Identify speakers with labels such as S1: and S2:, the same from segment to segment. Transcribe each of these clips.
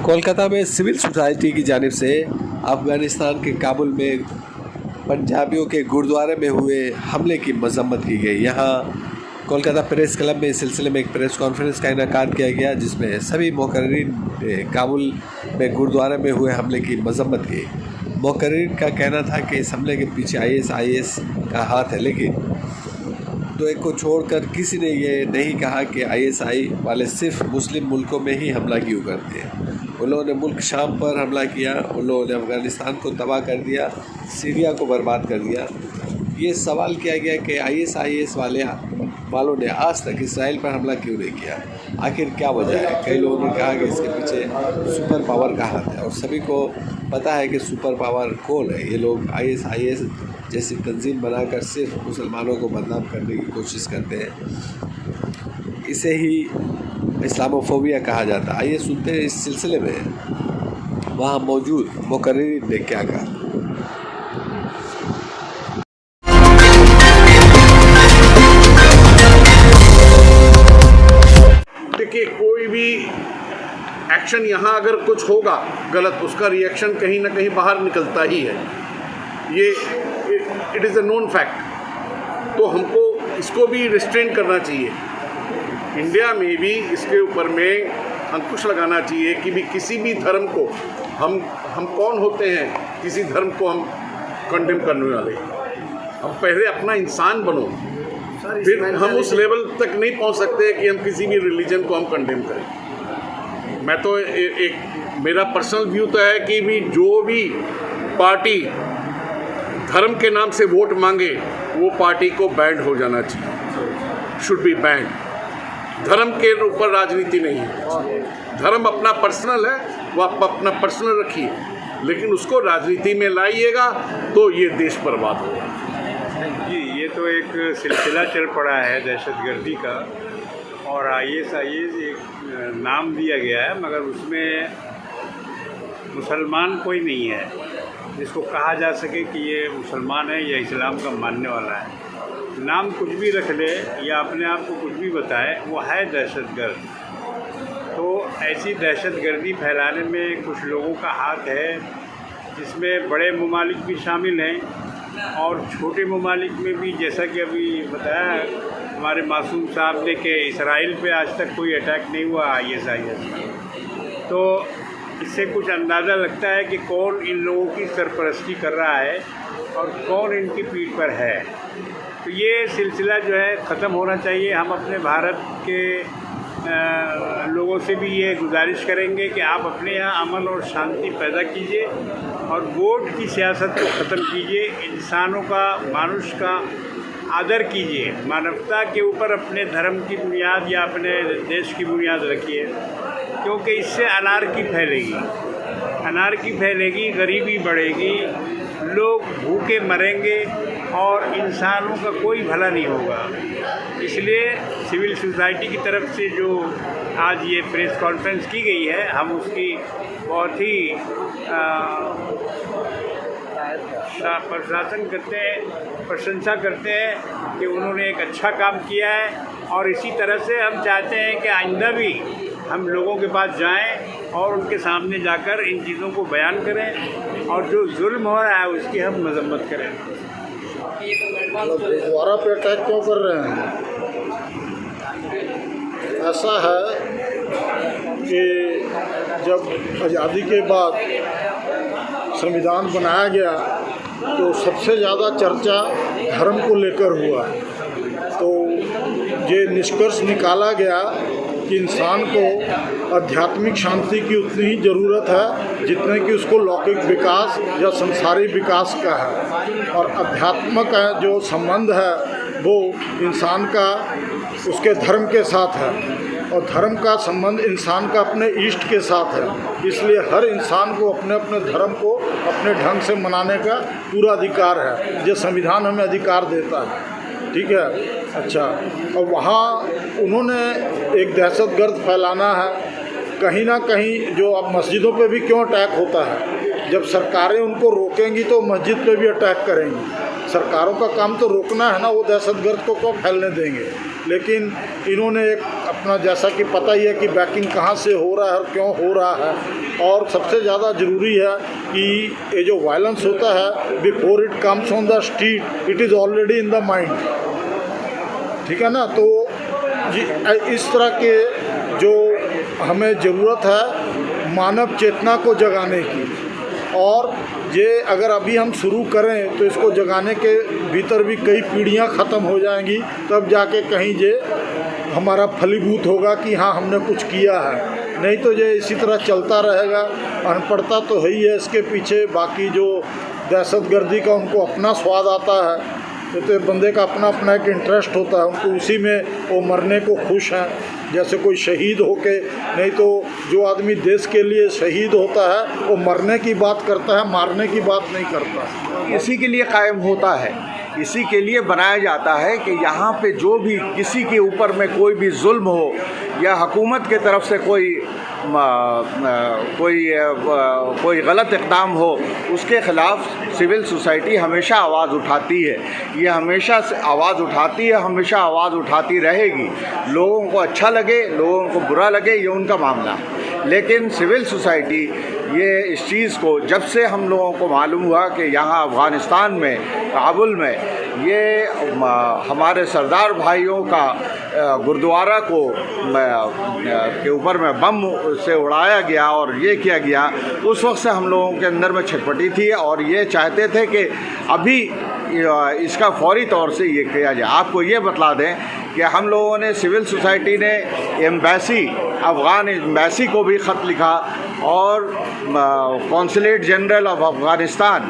S1: कोलकाता में civil society की जानिब से अफ़गानिस्तान के काबुल में पंजाबियों के गुरुद्वारे में हुए हमले की मजम्मत की गई। यहाँ कोलकाता प्रेस क्लब में इस सिलसिले में एक प्रेस कॉन्फ्रेंस का इनेकाद किया गया, जिसमें सभी मुकर्रिरीन ने काबुल में गुरुद्वारे में हुए हमले की मजम्मत की। मुकर्रिरीन का कहना था कि इस हमले के पीछे IS का हाथ है, लेकिन तो एक को छोड़कर किसी ने ये नहीं कहा कि ISI वाले सिर्फ मुस्लिम मुल्कों में ही हमला क्यों करते हैं। उन लोगों ने मुल्क शाम पर हमला किया, उन लोगों ने अफ़गानिस्तान को तबाह कर दिया, सीरिया को बर्बाद कर दिया। ये सवाल किया गया कि IS वालों ने आज तक इसराइल पर हमला क्यों नहीं किया, आखिर क्या वजह है। कई लोगों ने कहा कि इसके पीछे सुपर पावर का हाथ है, और सभी को पता है कि सुपर पावर कौन है। ये लोग IS जैसी तंजीम बनाकर सिर्फ मुसलमानों को बदनाम करने की कोशिश करते हैं। इसे ही इस्लामोफोबिया कहा जाता है। आइए सुनते हैं इस सिलसिले में वहाँ मौजूद मुकर्रिरीन ने क्या कहा।
S2: देखिए, कोई भी एक्शन यहाँ अगर कुछ होगा गलत, उसका रिएक्शन कहीं ना कहीं बाहर निकलता ही है। ये it is a known fact. तो हमको इसको भी रिस्ट्रेन करना चाहिए। इंडिया में भी इसके ऊपर में अंकुश लगाना चाहिए कि भी किसी भी धर्म को हम कौन होते हैं किसी धर्म को हम कंडेम करने वाले। अब पहले अपना इंसान बनो, फिर हम उस लेवल तक नहीं पहुंच सकते कि हम किसी भी रिलीजन को हम कंडेम करें। मैं तो मेरा पर्सनल व्यू तो है कि भी जो भी पार्टी धर्म के नाम से वोट मांगे वो पार्टी को बैंड हो जाना चाहिए, शुड बी बैंड। धर्म के ऊपर राजनीति नहीं है। धर्म अपना पर्सनल है, वो आप अपना पर्सनल रखिए, लेकिन उसको राजनीति में लाइएगा तो ये देश बर्बाद होगा।
S3: जी, ये तो एक सिलसिला चल पड़ा है दहशतगर्दी का, और IS एक नाम दिया गया है, मगर उसमें मुसलमान कोई नहीं है जिसको कहा जा सके कि ये मुसलमान है या इस्लाम का मानने वाला है। नाम कुछ भी रख ले या अपने आप को कुछ भी बताए, वो है दहशतगर्द। तो ऐसी दहशतगर्दी फैलाने में कुछ लोगों का हाथ है, जिसमें बड़े ममालिक भी शामिल हैं और छोटे ममालिक में भी। जैसा कि अभी बताया हमारे मासूम साहब ने कि इसराइल पे आज तक कोई अटैक नहीं हुआ IS का। तो इससे कुछ अंदाज़ा लगता है कि कौन इन लोगों की सरपरस्ती कर रहा है और कौन इनकी पीठ पर है। तो ये सिलसिला जो है ख़त्म होना चाहिए। हम अपने भारत के लोगों से भी ये गुजारिश करेंगे कि आप अपने यहाँ अमन और शांति पैदा कीजिए और वोट की सियासत को ख़त्म कीजिए। इंसानों का, मानुष का आदर कीजिए। मानवता के ऊपर अपने धर्म की बुनियाद या अपने देश की बुनियाद रखिए, क्योंकि इससे अनारकी फैलेगी, गरीबी बढ़ेगी, लोग भूखे मरेंगे और इंसानों का कोई भला नहीं होगा। इसलिए सिविल सोसाइटी की तरफ से जो आज ये प्रेस कॉन्फ्रेंस की गई है, हम उसकी बहुत ही प्रशंसा करते हैं कि उन्होंने एक अच्छा काम किया है। और इसी तरह से हम चाहते हैं कि आइंदा भी हम लोगों के पास जाएं और उनके सामने जाकर इन चीज़ों को बयान करें, और जो जुल्म हो रहा है उसकी हम मजम्मत करें।
S4: गुरुद्वारा पे अटैक क्यों कर रहे हैं? ऐसा है कि जब आज़ादी के बाद संविधान बनाया गया तो सबसे ज़्यादा चर्चा धर्म को लेकर हुआ। तो ये निष्कर्ष निकाला गया कि इंसान को आध्यात्मिक शांति की उतनी ही ज़रूरत है जितने कि उसको लौकिक विकास या संसारी विकास का है। और आध्यात्मिक जो संबंध है वो इंसान का उसके धर्म के साथ है, और धर्म का संबंध इंसान का अपने इष्ट के साथ है। इसलिए हर इंसान को अपने अपने धर्म को अपने ढंग से मनाने का पूरा अधिकार है, जो संविधान हमें अधिकार देता है। ठीक है, अच्छा। और वहाँ उन्होंने एक दहशतगर्द फैलाना है कहीं ना कहीं। जो अब मस्जिदों पे भी क्यों अटैक होता है, जब सरकारें उनको रोकेंगी तो मस्जिद पे भी अटैक करेंगी। सरकारों का काम तो रोकना है ना, वो दहशतगर्द को फैलने देंगे। लेकिन इन्होंने एक अपना अपना जैसा कि पता ही है कि बैकिंग कहाँ से हो रहा है और क्यों हो रहा है। और सबसे ज़्यादा ज़रूरी है कि ये जो वायलेंस होता है before it comes on the street it is already in the mind, ठीक है ना। तो इस तरह के जो हमें ज़रूरत है मानव चेतना को जगाने की, और ये अगर अभी हम शुरू करें तो इसको जगाने के भीतर भी कई पीढ़ियां ख़त्म हो जाएंगी, तब जाके कहीं ये हमारा फलीभूत होगा कि हाँ हमने कुछ किया है। नहीं तो ये इसी तरह चलता रहेगा। अनपढ़ता तो है ही है इसके पीछे, बाकी जो दहशतगर्दी का उनको अपना स्वाद आता है, तो बंदे का अपना अपना एक इंटरेस्ट होता है, उनको उसी में वो मरने को खुश हैं। जैसे कोई शहीद होके, नहीं तो जो आदमी देश के लिए शहीद होता है वो मरने की बात करता है, मारने की बात नहीं करता।
S5: इसी के लिए कायम होता है, इसी के लिए बनाया जाता है कि यहाँ पे जो भी किसी के ऊपर में कोई भी जुल्म हो या हुकूमत के तरफ से कोई गलत इक़दाम हो, उसके ख़िलाफ़ सिविल सोसाइटी हमेशा आवाज़ उठाती है। ये हमेशा आवाज़ उठाती है, हमेशा आवाज़ उठाती रहेगी। लोगों को अच्छा लगे, लोगों को बुरा लगे, ये उनका मामला है। लेकिन सिविल सोसाइटी ये इस चीज़ को, जब से हम लोगों को मालूम हुआ कि यहाँ अफ़गानिस्तान में काबुल में ये हमारे सरदार भाइयों का गुरुद्वारा को के ऊपर में बम से उड़ाया गया और ये किया गया, उस वक्त से हम लोगों के अंदर में छटपटी थी और ये चाहते थे कि अभी इसका फौरी तौर से ये किया जाए। आपको ये बतला दें कि हम लोगों ने, सिविल सोसाइटी ने एम्बेसी, अफ़गान एम्बेसी को भी ख़त लिखा और कौंसलेट जनरल ऑफ अफ़गानिस्तान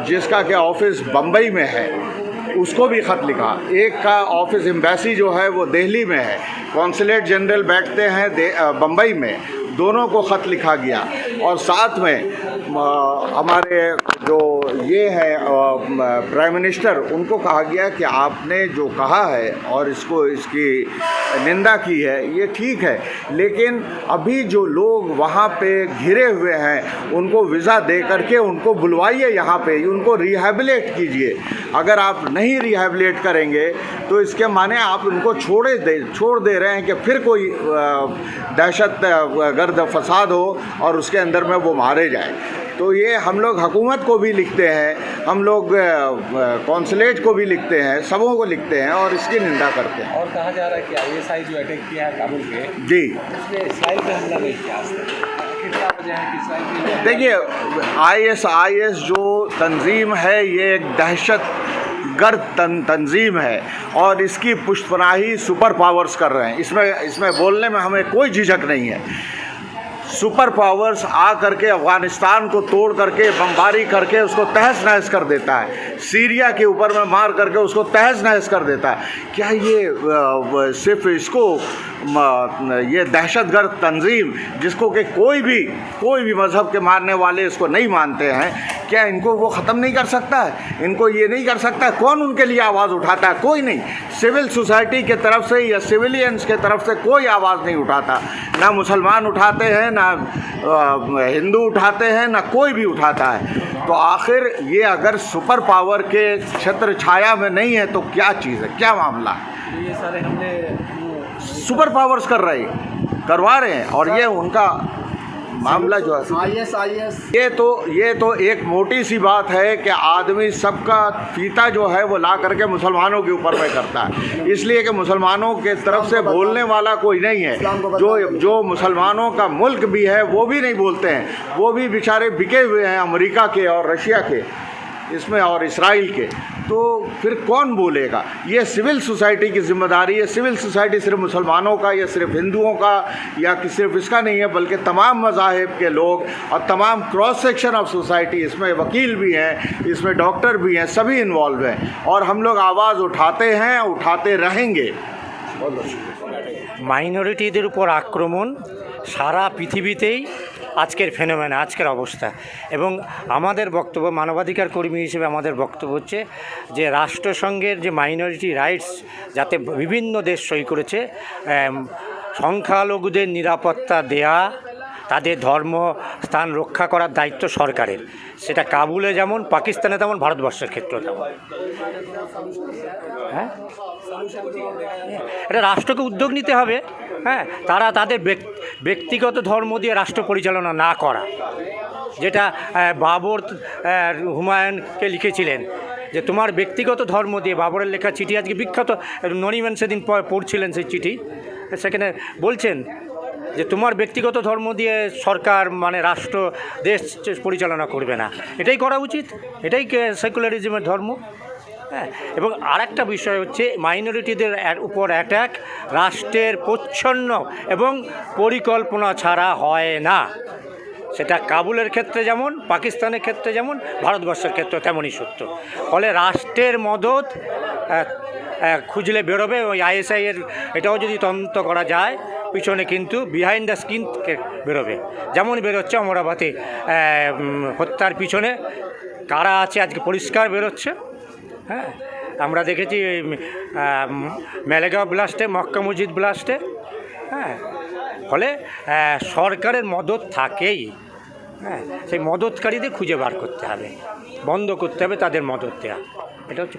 S5: जिसका कि ऑफ़िस बम्बई में है उसको भी ख़त लिखा। एक का ऑफ़िस एम्बेसी जो है वो दिल्ली में है, कौंसलेट जनरल बैठते हैं बम्बई में, दोनों को ख़त लिखा गया। और साथ में हमारे जो ये है प्राइम मिनिस्टर, उनको कहा गया कि आपने जो कहा है और इसकी निंदा की है ये ठीक है, लेकिन अभी जो लोग वहाँ पे घिरे हुए हैं उनको वीज़ा दे करके उनको बुलवाइए, यहाँ पे उनको रिहैबिलिटेट कीजिए। अगर आप नहीं रिहैबिलिटेट करेंगे तो इसके माने आप उनको छोड़ दे रहे हैं कि फिर कोई दहशत गर्द फसाद हो और उसके अंदर में वो मारे जाए। तो ये हम लोग हुकूमत को भी लिखते हैं, हम लोग कौंसलेट को भी लिखते हैं, सबों को लिखते हैं और इसकी निंदा करते हैं।
S6: और कहा जा रहा है कि ISI जो अटैक किया है काबुल पे,
S5: जी,
S6: उसने इसराइल पे हमला नहीं किया। क्या वजह है कि इसराइल पे?
S5: देखिए, ISIS जो तंजीम है ये एक दहशत गर्द तंजीम है और इसकी पुष्टपनाही सुपर पावर्स कर रहे हैं। इसमें बोलने में हमें कोई झिझक नहीं है। सुपर पावर्स आ करके अफ़गानिस्तान को तोड़ करके, बमबारी करके उसको तहस नहस कर देता है, सीरिया के ऊपर में मार करके उसको तहस नहस कर देता है। क्या ये सिर्फ इसको ये दहशतगर्द तंजीम जिसको कि कोई भी मज़हब के मानने वाले इसको नहीं मानते हैं, क्या इनको वो ख़त्म नहीं कर सकता है? इनको ये नहीं कर सकता है? कौन उनके लिए आवाज़ उठाता है? कोई नहीं। सिविल सोसाइटी के तरफ से या सिविलियंस के तरफ से कोई आवाज़ नहीं उठाता। ना मुसलमान उठाते हैं, ना हिंदू उठाते हैं, ना कोई भी उठाता है। तो आखिर ये अगर सुपर पावर के छत्र छाया में नहीं है तो क्या चीज़ है, क्या मामला है?
S6: ये सारे हमले
S5: सुपर पावर्स करवा रहे हैं और ये उनका मामला जो है ये तो एक मोटी सी बात है कि आदमी सबका फीता जो है वो ला करके मुसलमानों के ऊपर में करता है, इसलिए कि मुसलमानों के तरफ से बोलने वाला कोई नहीं है। जो मुसलमानों का मुल्क भी है वो भी नहीं बोलते हैं, वो भी बेचारे बिके हुए हैं अमेरिका के और रशिया के इसमें और इसराइल के। तो फिर कौन बोलेगा? ये सिविल सोसाइटी की जिम्मेदारी है। सिविल सोसाइटी सिर्फ मुसलमानों का या सिर्फ हिंदुओं का या कि सिर्फ इसका नहीं है, बल्कि तमाम मज़ाहिब के लोग और तमाम क्रॉस सेक्शन ऑफ सोसाइटी, इसमें वकील भी हैं, इसमें डॉक्टर भी हैं, सभी इन्वॉल्व हैं और हम लोग आवाज़ उठाते हैं, उठाते रहेंगे।
S7: মাইনরিটিদের উপর আক্রমণ সারা পৃথিবীতেই আজকের ফেনোমেনা, আজকের অবস্থা। এবং আমাদের বক্তব্য, মানবাধিকার কর্মী হিসেবে আমাদের বক্তব্য হচ্ছে যে রাষ্ট্রসংঘের যে মাইনরিটি রাইটস যাতে বিভিন্ন দেশ সই করেছে, সংখ্যালঘুদের নিরাপত্তা দেয়া, তাদের ধর্মস্থান রক্ষা করার দায়িত্ব সরকারের। সেটা কাবুলে যেমন, পাকিস্তানে তেমন, ভারতবর্ষের ক্ষেত্রেও তেমন। হ্যাঁ, এটা রাষ্ট্রকে উদ্যোগ নিতে হবে। হ্যাঁ, তারা তাদের ব্যক্তিগত ধর্ম দিয়ে রাষ্ট্র পরিচালনা না করা, যেটা বাবর হুমায়ুনকে লিখেছিলেন যে তোমার ব্যক্তিগত ধর্ম দিয়ে, বাবরের লেখা চিঠি আজকে বিখ্যাত, নরিম্যান সেদিন পড়ছিলেন সেই চিঠি, সেখানে বলছেন যে তোমার ব্যক্তিগত ধর্ম দিয়ে সরকার মানে রাষ্ট্র দেশ পরিচালনা করবে না, এটাই করা উচিত, এটাই সেকুলারিজমের ধর্ম। হ্যাঁ, এবং আরেকটা বিষয় হচ্ছে মাইনরিটিদের উপর অ্যাটাক রাষ্ট্রের প্রচ্ছন্ন এবং পরিকল্পনা ছাড়া হয় না, সেটা কাবুলের ক্ষেত্রে যেমন, পাকিস্তানের ক্ষেত্রে যেমন, ভারতবর্ষের ক্ষেত্রে তেমনই সত্য। ফলে রাষ্ট্রের মদত খুঁজলে বেরোবে, ওই আইএসআইয়ের এটাও যদি তদন্ত করা যায় পিছনে কিন্তু বিহাইন্ড দ্য স্ক্রিন বেরোবে, যেমন বেরোচ্ছে অমরাবতী হত্যার পিছনে কারা আছে আজকে পরিষ্কার বেরোচ্ছে। হ্যাঁ, আমরা দেখেছি মেলেগাঁও ব্লাস্টে, মক্কা মসজিদ ব্লাস্টে। হ্যাঁ, ফলে সরকারের মদত থাকেই। হ্যাঁ, সেই মদতকারীদের খুঁজে বার করতে হবে, বন্ধ করতে হবে তাদের মদত দেওয়া, এটা হচ্ছে